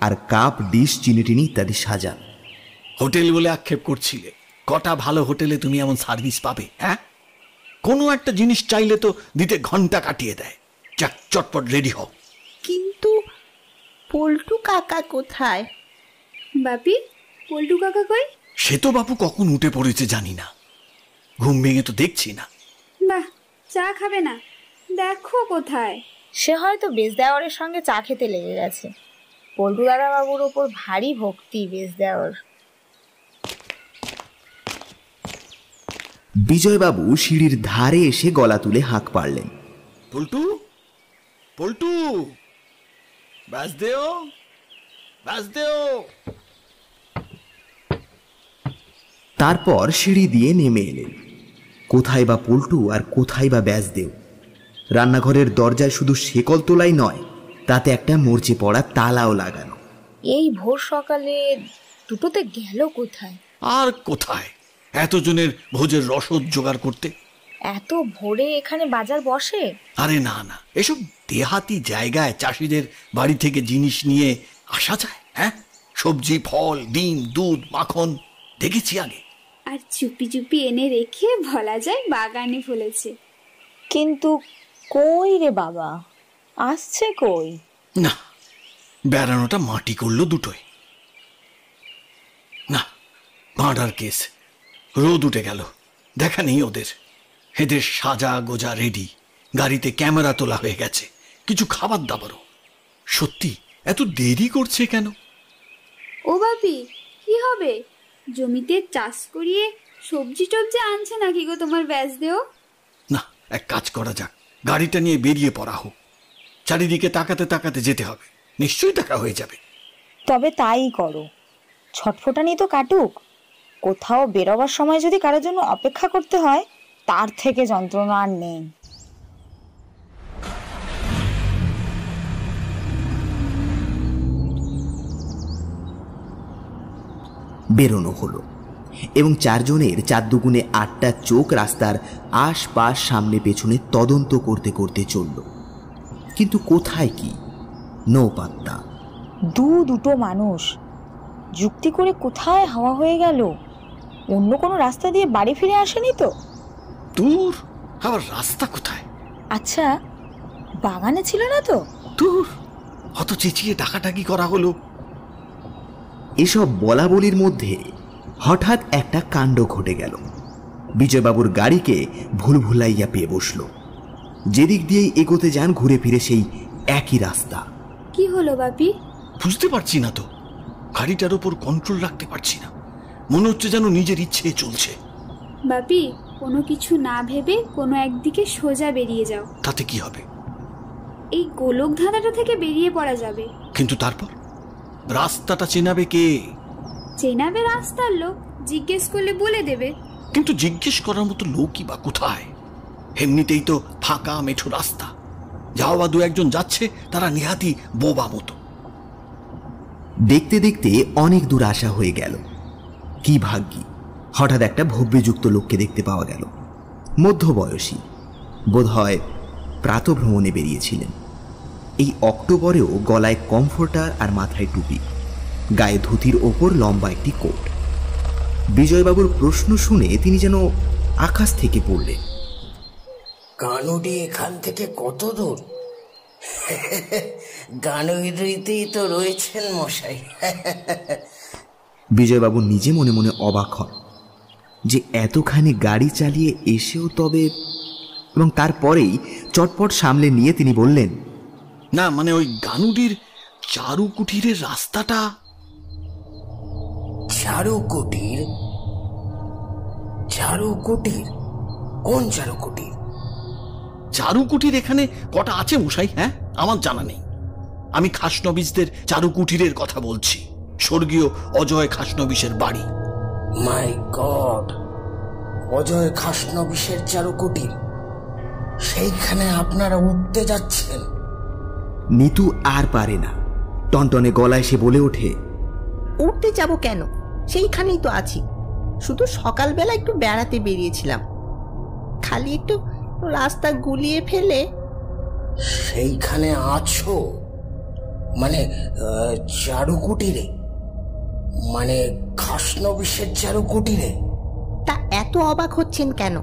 আর কাপ, ডিশ, চিনিটিনি ইত্যাদি সাজান। হোটেল বলে আক্ষেপ করছিলে, কটা ভালো হোটেলে তুমি এমন সার্ভিস পাবে? হ্যাঁ, কোনো একটা জিনিস চাইলে তো দিতে ঘন্টা কাটিয়ে দেয়। যাক, চটপট রেডি হও। কিন্তু পল্টু কাকা কোথায়? বাপি, পল্টু কাকা কই? সে তো বাপু কখন উঠে পড়েছে জানি না, ঘুম ভেঙে তো দেখছি না। বাহ, চা খাবে না? দেখো কোথায়। সে হয়তো বেজদেওয়ারের সঙ্গে চা খেতে লেগে গেছে। পল্টু দাদা বাবুর ওপর ভারী ভক্তি বেজদেওয়ার। বিজয়বাবু সিঁড়ির ধারে এসে গলা তুলে হাঁক পারলেন, পল্টু, পল্টু, ব্যাসদেও, ব্যাসদেও। তারপর সিঁড়ি দিয়ে নেমে এলেন। কোথায় বা পল্টু আর কোথায় বা ব্যাসদেও। রান্নাঘরের দরজায় শুধু শেকল তোলাই নয়, তাতে একটা মরচে পড়া তালাও লাগানো। এই ভোর সকালে দুটোতে গেল কোথায়? আর কোথায়, এতজনের ভোজের রসদ জোগাড় করতে। এত ভোরে এখানে বাজার বসে? আরে না না, এসব দেহাতি জায়গায় চাষিদের বাড়ি থেকে জিনিস নিয়ে আসা যায়। হ্যাঁ, সবজি, ফল, ডিম, দুধ, মাখন দেখেছি আগে। আর চুপি চুপি এনে রেখে বলা যায় বাগানে ফলেছে। কিন্তু কই রে বাবা, আসছে কই? না, বেড়ানোটা মাটি করলো দুটোই। না, মার্ডার কেস, রোদ উঠে গেল, দেখা নেই ওদের। এদের সাজা গোজা রেডি, গাড়িতে ক্যামেরা তোলা হয়ে গেছে, কিছু খাবার দাবারও। সত্যি এত দেরি করছে কেন? ও বাপি, কি হবে? জমিতে চাষ করিয়ে সবজি টবজি আনছে নাকি গো তোমার ব্যাসদেও? না, এক কাজ করা যাক, গাড়িটা নিয়ে বেরিয়ে পড়া হোক। চারিদিকে তাকাতে তাকাতে যেতে হবে, নিশ্চয়ই দেখা হয়ে যাবে। তবে তাই করো, ছটফটানি তো কাটুক। কোথাও বেরোবার সময় যদি কারোর জন্য অপেক্ষা করতে হয়, তার থেকে যন্ত্রণা আর নেই। বেরোনো হলো এবং চারজনের 4 দুগুণে 8টা চোখ রাস্তার আশপাশ সামনে পেছনে তদন্ত করতে করতে চলল। কিন্তু কোথায় কি, নো পাত্তা। দুটো মানুষ যুক্তি করে কোথায় হাওয়া হয়ে গেল? অন্য কোনো রাস্তা দিয়ে বাড়ি ফিরে আসেনি তো? দূর, আবার রাস্তা কোথায়? আচ্ছা, বাগানে ছিল না তো? দূর, অত চেঁচিয়ে ডাকাডাকি করা হলো। এসব বলা বলির মধ্যে হঠাৎ একটা কাণ্ড ঘটে গেল। বিজয়বাবুর গাড়িকে ভুলভুলাইয়া পেয়ে বসল। যেদিক দিয়েই এগোতে যান ঘুরে ফিরে সেই একই রাস্তা। কি হলো বাপি? বুঝতে পারছি না তো, গাড়িটার উপর কন্ট্রোল রাখতে পারছি না, মনে হচ্ছে যেন নিজের ইচ্ছে চলছে। বাপি, কোনো কিছু না ভেবে কোনো একদিকে সোজা বেরিয়ে যাও। তাতে কি হবে? এই গোলক ধাঁধাটা থেকে বেরিয়ে পড়া যাবে। কিন্তু তারপর রাস্তাটা চেনাবে কে? চেনাবে রাস্তার লোক, জিজ্ঞেস করলে বলে দেবে। কিন্তু জিজ্ঞেস করার মতো লোকই বা কোথায়? এমনিতেই তো ফাঁকা মেঠো রাস্তা, যাও বা 2-1 যাচ্ছে, তারা নিহাতি বোবা মতো। দেখতে দেখতে অনেক দূর আসা হয়ে গেল। কি ভাগ্যি, হঠাৎ একটা ভব্যযুক্ত লোককে দেখতে পাওয়া গেল। মধ্যবয়সী, বোধহয় প্রাতভ্রমণে বেরিয়েছিলেন। এই অক্টোবরেও গলায় কমফোর্টার আর মাথায় টুপি, গায়ে ধুতির ওপর লম্বা একটি কোট। বিজয়বাবুর প্রশ্ন শুনে তিনি যেন আকাশ থেকে পড়লেন। গানুডি এখান থেকে কত দূর? গানুডিতেই তো রয়েছেন মশাই। বিজয়বাবু নিজে মনে মনে অবাক হন যে এতখানি গাড়ি চালিয়ে এসেও তবে, এবং তারপরেই চটপট সামলে নিয়ে তিনি বললেন, না মানে ওই গানুডির চারু কুটিরের রাস্তাটা। চারু কুটির? চারু কুটির? কোন চারু কুটির? চারু কুটির এখানে কটা আছে মশাই? হ্যাঁ, আমার জানা নেই। আমি খাসনবিশদের চারু কুটিরের কথা বলছি, স্বর্গীয় অজয় খাসনবিশের বাড়ি। মাই গড, অজয় খাসনবিশের চারু কুটির, সেইখানে আপনারা উঠতে যাচ্ছেন? নিতু আর পারে না, টনটনে গলায় সে বলে ওঠে, উঠতে যাব কেন, সেইখানেই তো আছি। শুধু সকালবেলা একটু বেড়াতে বেরিয়েছিলাম, খালি একটু রাস্তা গুলিয়ে ফেলে। সেইখানে আছো মানে চারু কুটিরে? মানে খাসনবিশের চারু কুটিরে? তা এত অবাক হচ্ছেন কেন?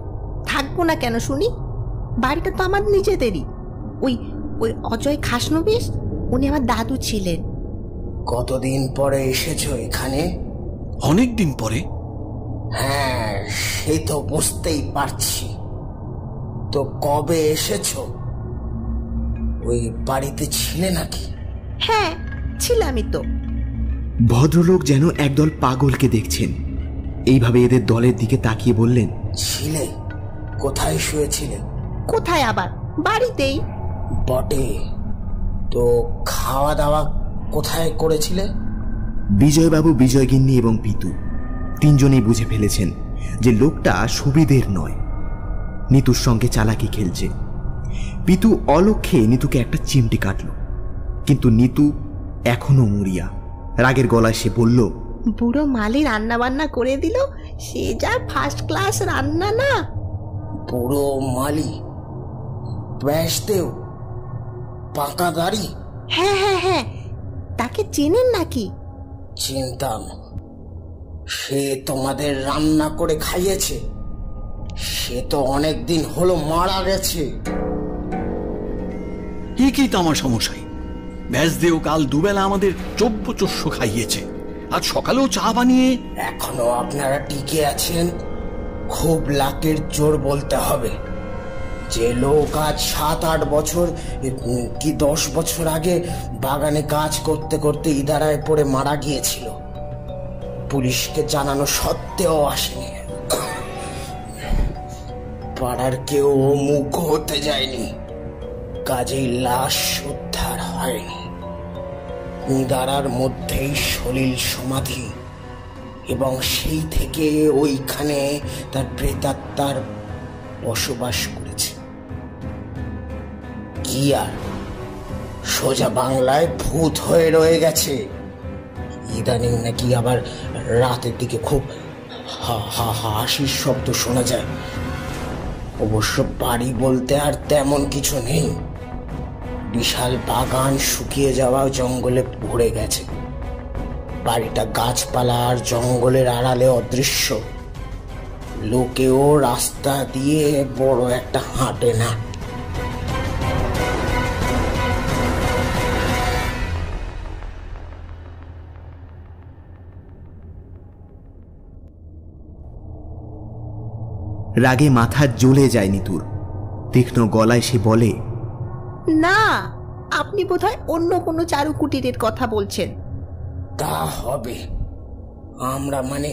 থাকবো না কেন শুনি? বাড়িটা তো আমার নিজেদেরই। ওই ওই অজয় খাসনবিশ, উনি আমার দাদু ছিলেন। কতদিন পরে এসেছো এখানে? অনেক দিন পরে। হ্যাঁ, সে তো বুঝতেই পারছি। তো কবে এসেছো? ওই বাড়িতে ছিলে নাকি? হ্যাঁ, ছিলামই তো। ভদ্রলোক যেন একদল পাগলকে দেখছেন। এইভাবে এদের দলের দিকে তাকিয়ে বললেন, ছিলে? কোথায় শুয়েছিলে? কোথায় আবার, বাড়িতেই। বটে, তো খাওয়া দাওয়া কোথায় করেছিলে? বিজয়বাবু, বিজয়গিন্নি এবং পিতু তিনজনেই বুঝে ফেলেছেন যে লোকটা সুবিধের নয়, নিতুর সঙ্গে চালাকি খেলছে। পিতু অলক্ষ্যে নিতুকে একটা চিমটি কাটল, কিন্তু নিতু এখনো মরিয়া। রাগের গলায় সে বলল, বুড়ো মালি রান্না বান্না করে দিল, সে যা ফার্স্ট ক্লাস রান্না না। বুড়ো মালি? ব্যাসদেও? পাকা দাড়ি? হ্যাঁ হ্যাঁ হ্যাঁ, তাকে চেনেন নাকি? চিনতাম। সে তোমাদের রান্না করে খাইয়েছে? সে তো অনেকদিন হলো মারা গেছে। কি তামাশা মশাই? ব্যাসদেও কাল দুবেলা আমাদের চব্য খাইয়েছে, আজ সকালেও চা বানিয়ে। এখনো আপনারা টিকে আছেন, খুব লাকের জোর বলতে হবে। যে লোক আজ 7-8 বছর কি 10 বছর আগে বাগানে কাজ করতে করতে ইদারায় পড়ে মারা গিয়েছিল, পুলিশকে জানানো সত্ত্বেও আসেনি। পাড়ার কেউ মুখ হতে যায়নি, কাজেই লাশ উদ্ধার হয়নি। ইদারার মধ্যেই সলিল সমাধি, এবং সেই থেকে ওইখানে তার প্রেতাত্মার বসবাস করেছে। কি আর, সোজা বাংলায় ভূত হয়ে রয়ে গেছে। ইদানিং নাকি আবার রাতের দিকে খুব হাসির শব্দ শোনা যায়। অবশ্য বাড়ি বলতে আর তেমন কিছু নেই, বিশাল বাগান শুকিয়ে যাওয়া জঙ্গলে ভরে গেছে। বাড়িটা গাছপালা আর জঙ্গলের আড়ালে অদৃশ্য, লোকেও রাস্তা দিয়ে বড় একটা হাঁটে না। রাগে মাথা জ্বলে যায় নিতুর। তীক্ষ্ণ গলায় সে বলে, না, আপনি বোধহয় অন্য কোনো চারু কুটিরের কথা বলছেন। তা হবে। আমরা মানে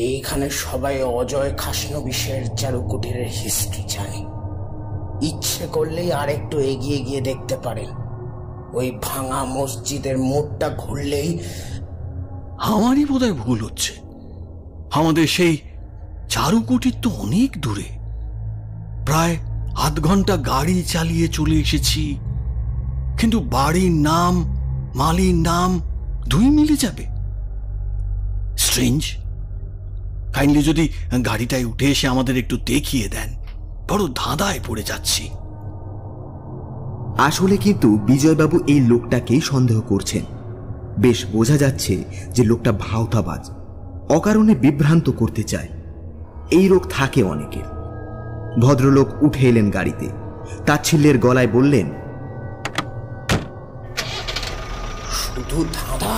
এইখানে সবাই অজয় খাসনবিশের চারু কুটিরের হিস্ট্রি জানি। ইচ্ছে করলেই আরেকটু এগিয়ে গিয়ে দেখতে পারেন। ওই ভাঙা মসজিদের মোড়টা ঘুরলেই। আমারই বোধহয় ভুল হচ্ছে, আমাদের সেই চারু কুটির তো অনেক দূরে, প্রায় আধ ঘন্টা গাড়ি চালিয়ে চলে এসেছি, কিন্তু বাড়ির নাম মালির নাম দুই মিলে যাবে। স্ট্রেঞ্জ। কাইন্ডলি যদি গাড়িটায় উঠে এসে আমাদের একটু দেখিয়ে দেন, বড় ধাঁধায় পড়ে যাচ্ছি। আসলে কিন্তু বিজয়বাবু এই লোকটাকেই সন্দেহ করছেন। বেশ বোঝা যাচ্ছে যে লোকটা ভাওতাবাজ, অকারণে বিভ্রান্ত করতে চায়। এই রোগ থাকে অনেকের। ভদ্রলোক উঠে এলেন গাড়িতে, তাচ্ছিল্যের গলায় বললেন, শুধু ধাঁধা,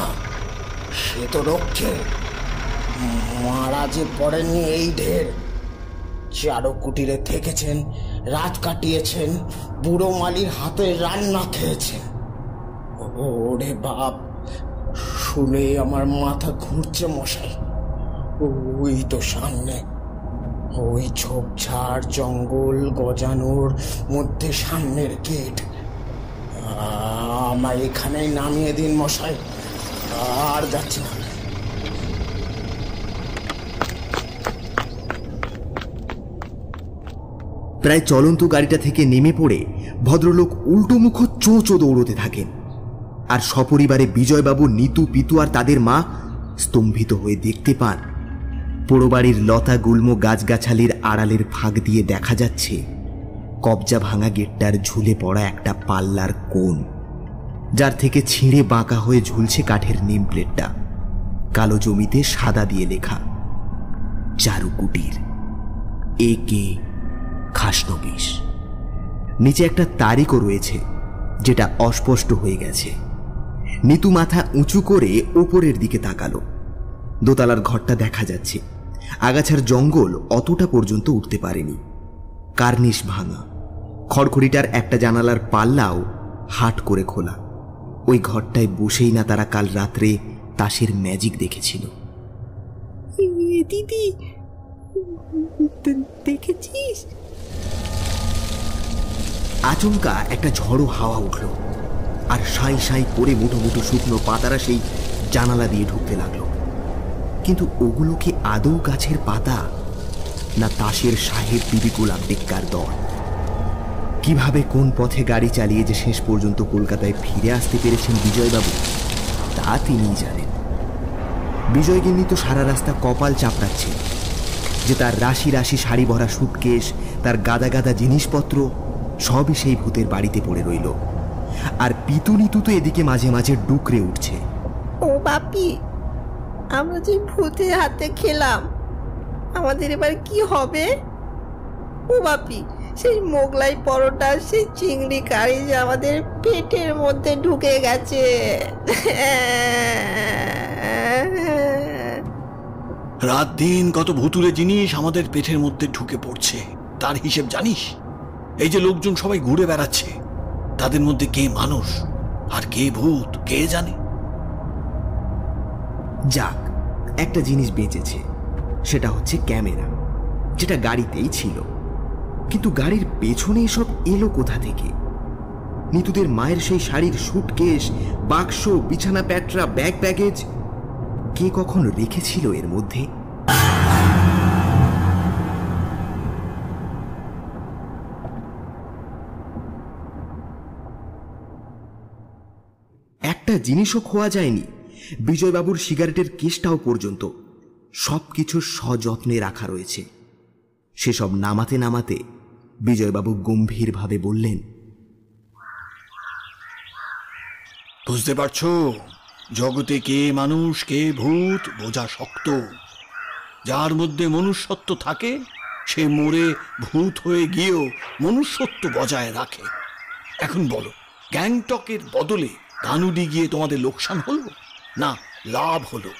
সে তো রক্ষে মারা যে পড়েননি এই ঢের। চারু কুটিরে থেকেছেন, রাত কাটিয়েছেন, বুড়ো মালির হাতে রান্না খেয়েছেন। ওরে বাপ, শুনে আমার মাথা ঘুরছে মশাই। ওই তো সামনে, ওই ঝোপঝাড় জঙ্গল গজানোর মধ্যে সামনের গেট। আমায় এখানেই নামিয়ে দিন মশাই, আর যাচ্ছি না। প্রায় চলন্ত গাড়িটা থেকে নেমে পড়ে ভদ্রলোক উল্টোমুখ চোঁচো দৌড়তে থাকেন। আর সপরিবারে বিজয়বাবু, নিতু, পিতু আর তাদের মা স্তম্ভিত হয়ে দেখতে পান পোড়ো বাড়ির লতা গুল্ম গাছগাছালির আড়ালের ফাঁক দিয়ে দেখা যাচ্ছে কবজা ভাঙা গেটটার ঝুলে পড়া একটা পাল্লার কোণ, যার থেকে ছিঁড়ে বাঁকা হয়ে ঝুলছে কাঠের নেম প্লেটটা। কালো জমিতে সাদা দিয়ে লেখা, চারু কুটির, A.K. খাসনবিশ। নিচে একটা তারিখও রয়েছে, যেটা অস্পষ্ট হয়ে গেছে। নিতু মাথা উঁচু করে ওপরের দিকে তাকালো। দোতলার ঘরটা দেখা যাচ্ছে। আগাছার জঙ্গল অতটা পর্যন্ত উঠতে পারেনি। কার্নিশ ভাঙা, খড়খড়িটার একটা জানালার পাল্লাও হাট করে খোলা। ওই ঘরটায় বসেই না তারা কাল রাত্রে তাসের ম্যাজিক দেখেছিল। দিদি, দেখেছিস? আচমকা একটা ঝড়ো হাওয়া উঠল, আর সাই সাই করে মুঠো মুঠো শুকনো পাতারা সেই জানালা দিয়ে ঢুকতে লাগলো। কিন্তু ওগুলো কি আদৌ গাছের পাতা, না তাসের সাহেব বিবি গোলাম টেক্কার দল? কিভাবে কোন পথে গাড়ি চালিয়ে যে শেষ পর্যন্ত কলকাতায় ফিরে আসতে পেরেছেন বিজয়বাবু, তা তিনিই জানেন। বিজয়গিন্নি তো সারা রাস্তা কপাল চাপড়াচ্ছে যে তার রাশি রাশি শাড়ি ভরা সুটকেস, তার গাদা গাদা জিনিসপত্র সবই সেই ভূতের বাড়িতে পড়ে রইল। আর পিতু নিতু তো এদিকে মাঝে মাঝে ডুকরে উঠছে। ও বাপি, আমরা যে ভূতের হাতে খেলাম, আমাদের এবার কি হবে? ও বাপি, সেই মোগলাই পরোটা, সেই চিংড়ি কারি যে আমাদের পেটের মধ্যে ঢুকে গেছে। রাত দিন কত ভুতুরে জিনিস আমাদের পেটের মধ্যে ঢুকে পড়ছে, তার হিসেব জানিস? এই যে লোকজন সবাই ঘুরে বেড়াচ্ছে, তাদের মধ্যে কে মানুষ আর কে ভূত কে জানে। যাক, একটা জিনিস বেঁচেছে, সেটা হচ্ছে ক্যামেরা, যেটা গাড়িতেই ছিল। কিন্তু গাড়ির পেছনে এসব এলো কোথা থেকে? নিতুদের মায়ের সেই শাড়ির সুটকেস, বাক্স, বিছানা প্যাটরা, ব্যাগ ব্যাগেজ কে কখন রেখেছিল এর মধ্যে? একটা জিনিসও খোয়া যায়নি, বিজয়বাবুর সিগারেটের কেসটাও পর্যন্ত। সবকিছু সযত্নে রাখা রয়েছে। সেসব নামাতে নামাতে বিজয়বাবু গম্ভীরভাবে বললেন, বুঝতে পারছো, জগতে কে মানুষ কে ভূত বোঝা শক্ত। যার মধ্যে মনুষ্যত্ব থাকে সে মরে ভূত হয়ে গিয়েও মনুষ্যত্ব বজায় রাখে। এখন বলো, গ্যাংটকের বদলে কানুডি গিয়ে তোমাদের লোকসান হলো না লাভ হলো?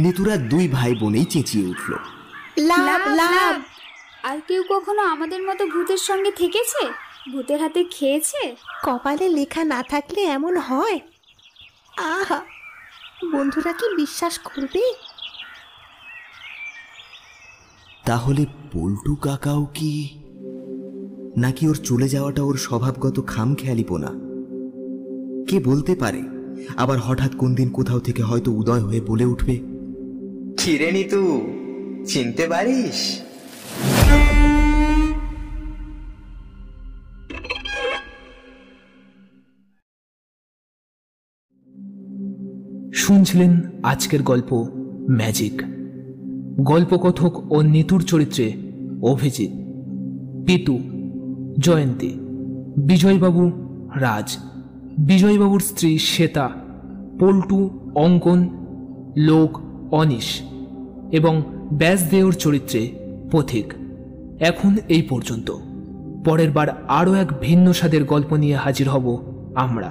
নিতুরা দুই ভাই বোনেই চেঁচিয়ে উঠল, লাভ লাভ। আর কেউ কখনো আমাদের মতো ভূতের সঙ্গে থেকেছে? ভূতের হাতে খেয়েছে? কপালে লেখা না থাকলে এমন হয়? আহা, বন্ধুরা কি বিশ্বাস করবে? তাহলে পল্টু কাকাও কি, নাকি ওর চলে যাওয়াটা ওর স্বভাবগত খামখেয়ালিপনা? কে বলতে পারে? আবার হঠাৎ কোন দিন কোথাও থেকে হয়তো উদয় হয়ে বলে উঠবে, ছিরে নিতু, চিনতে পারিস? শুনছিলেন আজকের গল্প ম্যাজিক। গল্পকথক ও নিতুর চরিত্রে অভিজিৎ, পিতু, জয়ন্তী, বিজয়বাবু, রাজ, বিজয়বাবুর স্ত্রী শ্বেতা, পল্টু, অঙ্কন, লোক, অনিশ এবং ব্যাসদেওর চরিত্রে পথিক। এখন এই পর্যন্ত। পরের বার আরও এক ভিন্ন স্বাদের গল্প নিয়ে হাজির হব আমরা।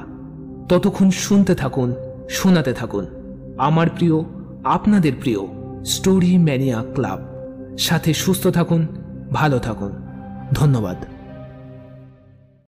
ততক্ষণ শুনতে থাকুন, শোনাতে থাকুন আমার প্রিয়, আপনাদের প্রিয় স্টোরি ম্যানিয়া ক্লাব। সাথে সুস্থ থাকুন, ভালো থাকুন। ধন্যবাদ।